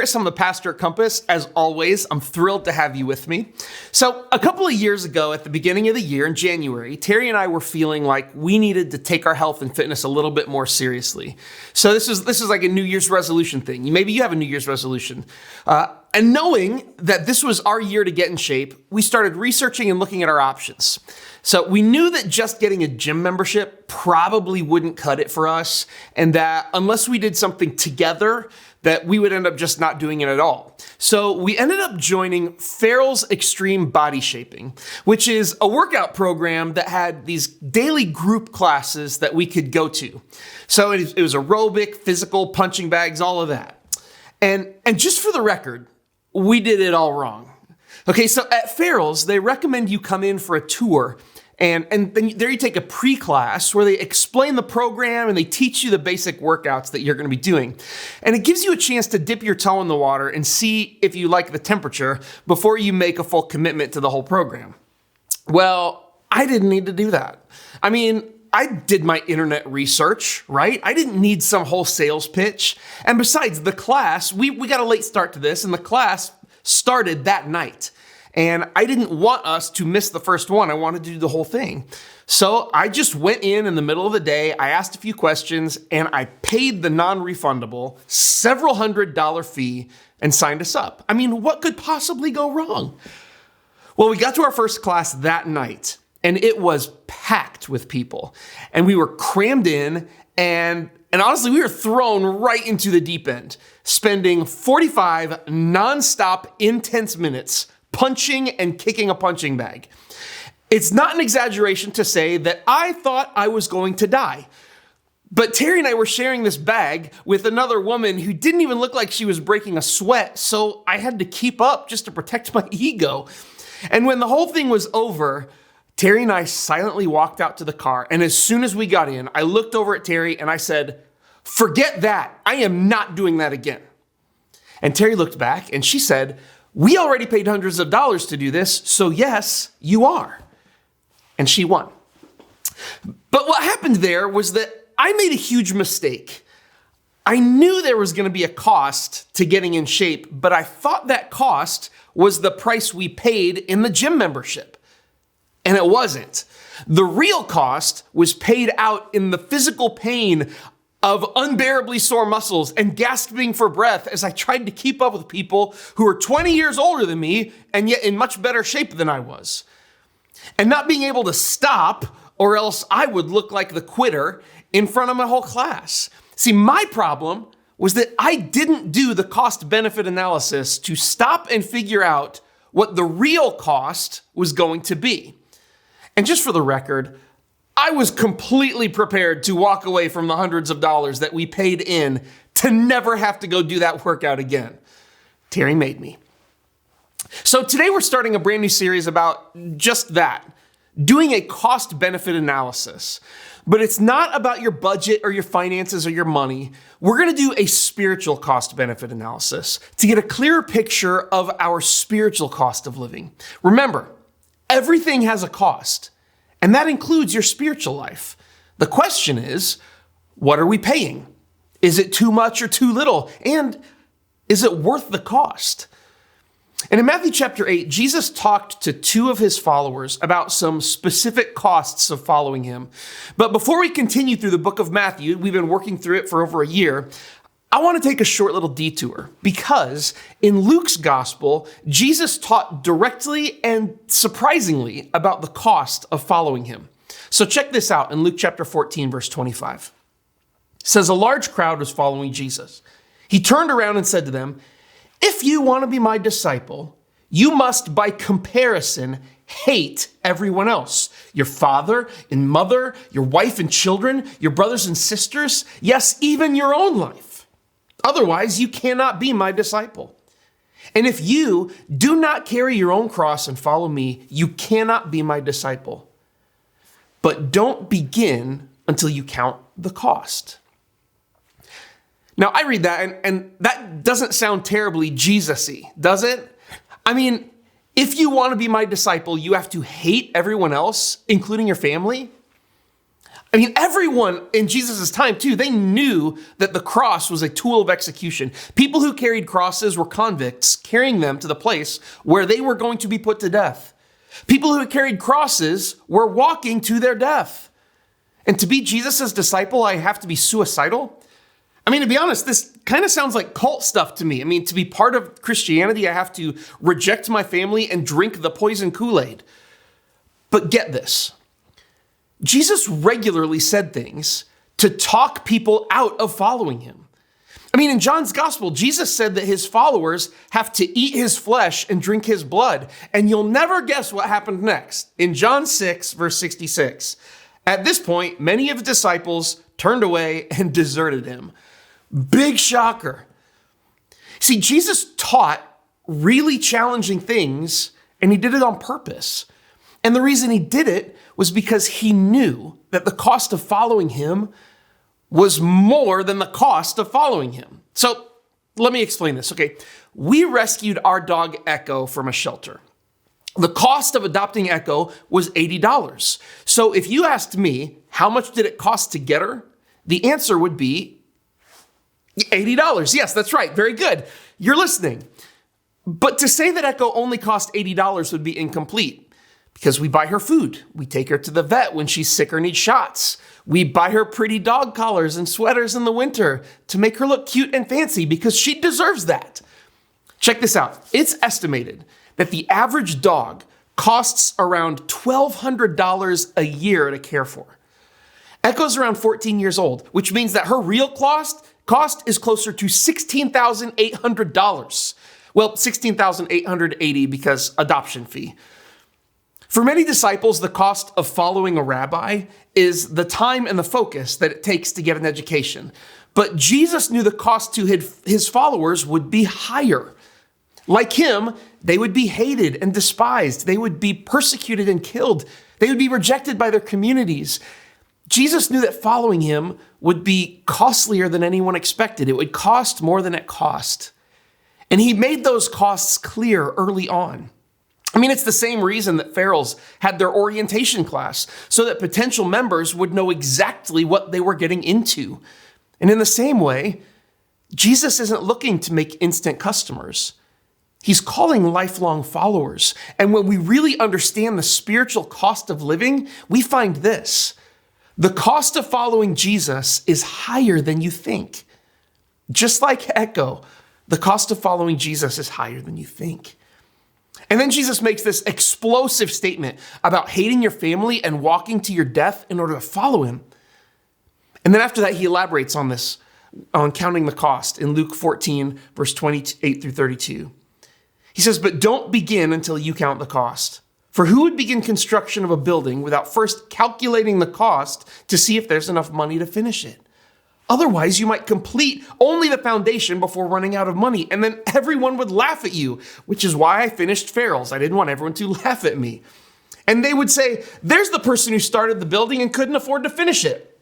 Chris. I'm the pastor at Compass. As always, I'm thrilled to have you with me. So a couple of years ago, at the beginning of the year in January, Terry and I were feeling like we needed to take our health and fitness a little bit more seriously. So this is like a New Year's resolution thing. Maybe you have a New Year's resolution. And knowing that this was our year to get in shape, we started researching and looking at our options. So we knew that just getting a gym membership probably wouldn't cut it for us, and that unless we did something together, that we would end up just not doing it at all. So we ended up joining Farrell's Extreme Body Shaping, which is a workout program that had these daily group classes that we could go to. So it was aerobic, physical, punching bags, all of that. And just for the record, we did it all wrong. Okay, so at Farrell's, they recommend you come in for a tour, and then there you take a pre-class where they explain the program and they teach you the basic workouts that you're going to be doing. And it gives you a chance to dip your toe in the water and see if you like the temperature before you make a full commitment to the whole program. Well, I didn't need to do that. I mean, I did my internet research, right? I didn't need some whole sales pitch. And besides, the class, we got a late start to this, and the class started that night. And I didn't want us to miss the first one. I wanted to do the whole thing. So I just went in the middle of the day, I asked a few questions, and I paid the non-refundable several $100 fee and signed us up. I mean, what could possibly go wrong? Well, we got to our first class that night, and it was packed with people. And we were crammed in, and honestly, we were thrown right into the deep end, spending 45 nonstop intense minutes punching and kicking a punching bag. It's not an exaggeration to say that I thought I was going to die. But Terry and I were sharing this bag with another woman who didn't even look like she was breaking a sweat, so I had to keep up just to protect my ego. And when the whole thing was over, Terry and I silently walked out to the car, and as soon as we got in, I looked over at Terry and I said, "Forget that. I am not doing that again." And Terry looked back and she said, "We already paid hundreds of dollars to do this, so yes, you are." And she won. But what happened there was that I made a huge mistake. I knew there was going to be a cost to getting in shape, but I thought that cost was the price we paid in the gym membership. And it wasn't. The real cost was paid out in the physical pain of unbearably sore muscles and gasping for breath as I tried to keep up with people who were 20 years older than me and yet in much better shape than I was. And not being able to stop, or else I would look like the quitter in front of my whole class. See, my problem was that I didn't do the cost-benefit analysis to stop and figure out what the real cost was going to be. And just for the record, I was completely prepared to walk away from the hundreds of dollars that we paid in to never have to go do that workout again. Terry made me. So today we're starting a brand new series about just that, doing a cost-benefit analysis. But it's not about your budget or your finances or your money. We're going to do a spiritual cost-benefit analysis to get a clearer picture of our spiritual cost of living. Remember, everything has a cost. And that includes your spiritual life. The question is, what are we paying? Is it too much or too little? And is it worth the cost? And in Matthew chapter 8, Jesus talked to two of his followers about some specific costs of following him. But before we continue through the book of Matthew, we've been working through it for over a year, I want to take a short little detour because in Luke's gospel, Jesus taught directly and surprisingly about the cost of following him. So check this out in Luke chapter 14, verse 25. It says, "A large crowd was following Jesus. He turned around and said to them, 'If you want to be my disciple, you must by comparison hate everyone else. Your father and mother, your wife and children, your brothers and sisters, yes, even your own life. Otherwise, you cannot be my disciple. And if you do not carry your own cross and follow me, you cannot be my disciple. But don't begin until you count the cost.'" Now, I read that, and that doesn't sound terribly Jesus-y, does it? I mean, if you want to be my disciple, you have to hate everyone else, including your family? I mean, everyone in Jesus' time too, they knew that the cross was a tool of execution. People who carried crosses were convicts, carrying them to the place where they were going to be put to death. People who carried crosses were walking to their death. And to be Jesus' disciple, I have to be suicidal? I mean, to be honest, this kind of sounds like cult stuff to me. I mean, to be part of Christianity, I have to reject my family and drink the poison Kool-Aid. But get this. Jesus regularly said things to talk people out of following him. I mean, in John's gospel, Jesus said that his followers have to eat his flesh and drink his blood. And you'll never guess what happened next. In John 6, verse 66, at this point, many of his disciples turned away and deserted him. Big shocker. See, Jesus taught really challenging things, and he did it on purpose. And the reason he did it was because he knew that the cost of following him was more than the cost of following him. So let me explain this, okay? We rescued our dog Echo from a shelter. The cost of adopting Echo was $80. So if you asked me, how much did it cost to get her? The answer would be $80. Yes, that's right. Very good. You're listening. But to say that Echo only cost $80 would be incomplete. Because we buy her food. We take her to the vet when she's sick or needs shots. We buy her pretty dog collars and sweaters in the winter to make her look cute and fancy because she deserves that. Check this out. It's estimated that the average dog costs around $1,200 a year to care for. Echo's around 14 years old, which means that her real cost is closer to $16,800. Well, $16,880 because adoption fee. For many disciples, the cost of following a rabbi is the time and the focus that it takes to get an education. But Jesus knew the cost to his followers would be higher. Like him, they would be hated and despised. They would be persecuted and killed. They would be rejected by their communities. Jesus knew that following him would be costlier than anyone expected. It would cost more than it cost. And he made those costs clear early on. I mean, it's the same reason that Farrell's had their orientation class, so that potential members would know exactly what they were getting into. And in the same way, Jesus isn't looking to make instant customers. He's calling lifelong followers. And when we really understand the spiritual cost of living, we find this. The cost of following Jesus is higher than you think. Just like Echo, the cost of following Jesus is higher than you think. And then Jesus makes this explosive statement about hating your family and walking to your death in order to follow him. And then after that, he elaborates on this, on counting the cost in Luke 14, verse 28 through 32. He says, but don't begin until you count the cost. For who would begin construction of a building without first calculating the cost to see if there's enough money to finish it? Otherwise, you might complete only the foundation before running out of money, and then everyone would laugh at you, which is why I finished Farrell's. I didn't want everyone to laugh at me. And they would say, there's the person who started the building and couldn't afford to finish it.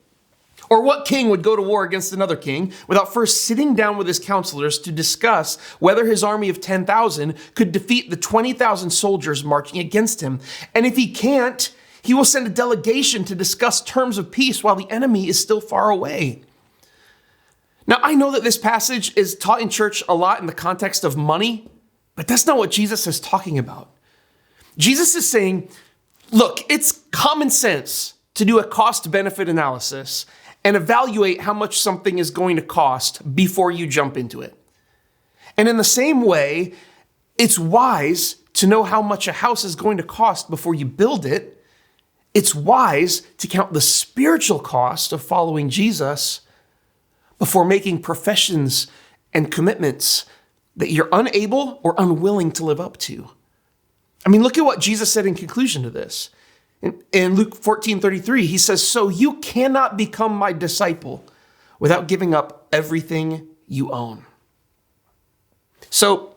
Or what king would go to war against another king without first sitting down with his counselors to discuss whether his army of 10,000 could defeat the 20,000 soldiers marching against him? And if he can't, he will send a delegation to discuss terms of peace while the enemy is still far away. Now, I know that this passage is taught in church a lot in the context of money, but that's not what Jesus is talking about. Jesus is saying, look, it's common sense to do a cost-benefit analysis and evaluate how much something is going to cost before you jump into it. And in the same way, it's wise to know how much a house is going to cost before you build it. It's wise to count the spiritual cost of following Jesus before making professions and commitments that you're unable or unwilling to live up to. I mean, look at what Jesus said in conclusion to this. In Luke 14:33, he says, so you cannot become my disciple without giving up everything you own. So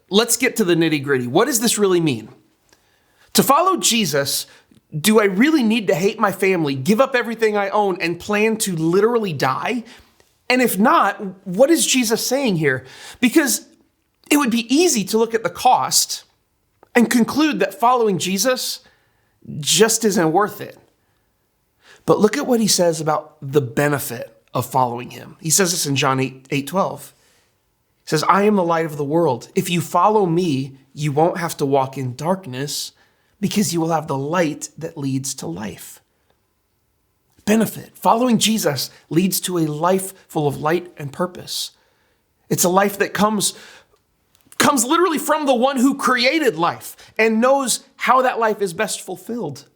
let's get to the nitty-gritty. What does this really mean? To follow Jesus, do I really need to hate my family, give up everything I own, and plan to literally die? And if not, what is Jesus saying here? Because it would be easy to look at the cost and conclude that following Jesus just isn't worth it. But look at what he says about the benefit of following him. He says this in John 8:12. He says, I am the light of the world. If you follow me, you won't have to walk in darkness because you will have the light that leads to life. Benefit. Following Jesus leads to a life full of light and purpose. It's a life that comes literally from the one who created life and knows how that life is best fulfilled.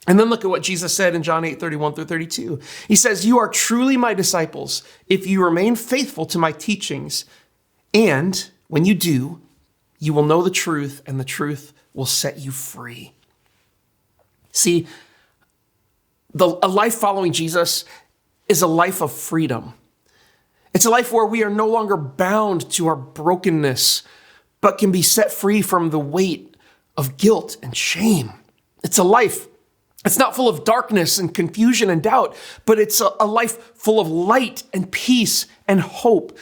And then look at what Jesus said in John 8:31-32. He says, you are truly my disciples if you remain faithful to my teachings. And when you do, you will know the truth and the truth will set you free. See, a life following Jesus is a life of freedom. It's a life where we are no longer bound to our brokenness, but can be set free from the weight of guilt and shame. It's a life. It's not full of darkness and confusion and doubt, but it's a life full of light and peace and hope.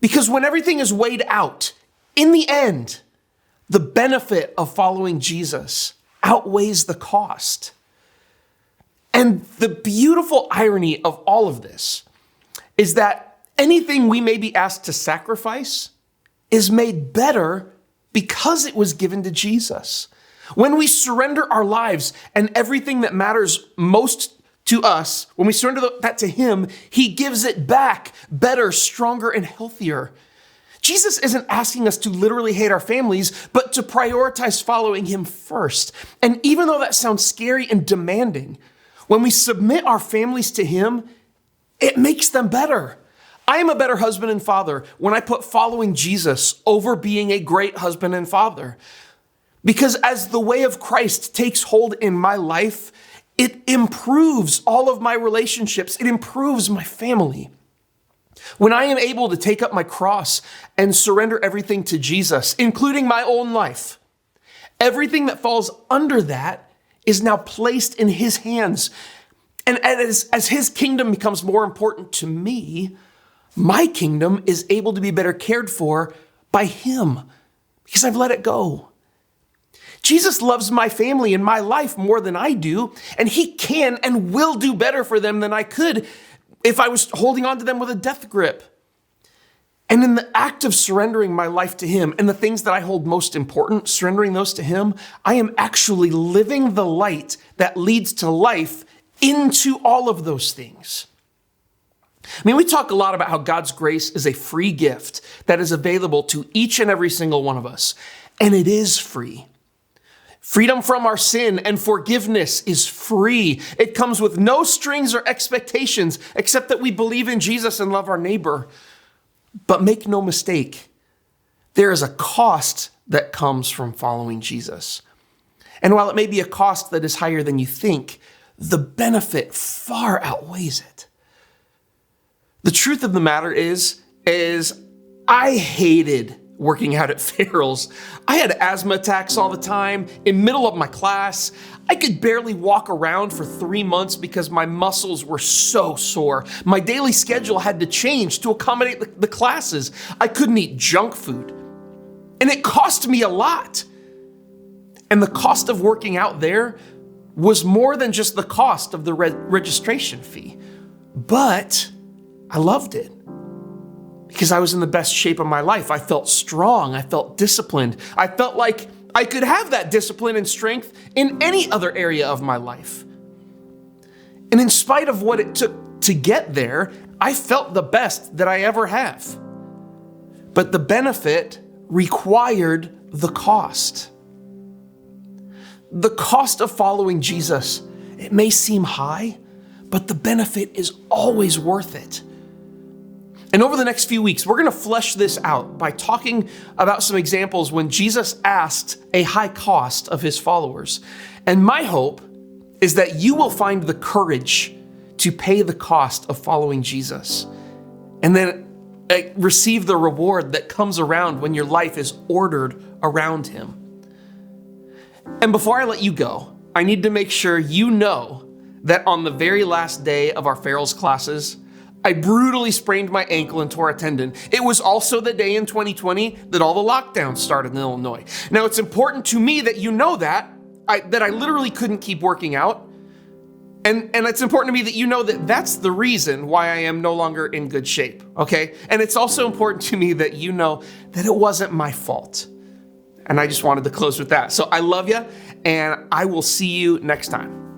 Because when everything is weighed out, in the end, the benefit of following Jesus outweighs the cost. And the beautiful irony of all of this is that anything we may be asked to sacrifice is made better because it was given to Jesus. When we surrender our lives and everything that matters most to us, when we surrender that to him, he gives it back better, stronger, and healthier. Jesus isn't asking us to literally hate our families, but to prioritize following him first. And even though that sounds scary and demanding, when we submit our families to him, it makes them better. I am a better husband and father when I put following Jesus over being a great husband and father. Because as the way of Christ takes hold in my life, it improves all of my relationships. It improves my family. When I am able to take up my cross and surrender everything to Jesus, including my own life, everything that falls under that is now placed in his hands. And as his kingdom becomes more important to me, my kingdom is able to be better cared for by him because I've let it go. Jesus loves my family and my life more than I do, and he can and will do better for them than I could if I was holding on to them with a death grip. And in the act of surrendering my life to him and the things that I hold most important, surrendering those to him, I am actually living the light that leads to life into all of those things. I mean, we talk a lot about how God's grace is a free gift that is available to each and every single one of us. And it is free. Freedom from our sin and forgiveness is free. It comes with no strings or expectations except that we believe in Jesus and love our neighbor. But make no mistake, there is a cost that comes from following Jesus. And while it may be a cost that is higher than you think, the benefit far outweighs it. The truth of the matter is I hated working out at Farrell's. I had asthma attacks all the time in middle of my class. I could barely walk around for 3 months because my muscles were so sore. My daily schedule had to change to accommodate the classes. I couldn't eat junk food. And it cost me a lot. And the cost of working out there was more than just the cost of the registration fee. But I loved it because I was in the best shape of my life. I felt strong. I felt disciplined. I felt like I could have that discipline and strength in any other area of my life. And in spite of what it took to get there, I felt the best that I ever have. But the benefit required the cost. The cost of following Jesus, it may seem high, but the benefit is always worth it. And over the next few weeks, we're going to flesh this out by talking about some examples when Jesus asked a high cost of his followers. And my hope is that you will find the courage to pay the cost of following Jesus and then receive the reward that comes around when your life is ordered around him. And before I let you go, I need to make sure you know that on the very last day of our Farrell's classes, I brutally sprained my ankle and tore a tendon. It was also the day in 2020 that all the lockdowns started in Illinois. Now, it's important to me that you know that I literally couldn't keep working out And it's important to me that you know that that's the reason why I am no longer in good shape, okay? And it's also important to me that you know that it wasn't my fault. And I just wanted to close with that. So I love you, and I will see you next time.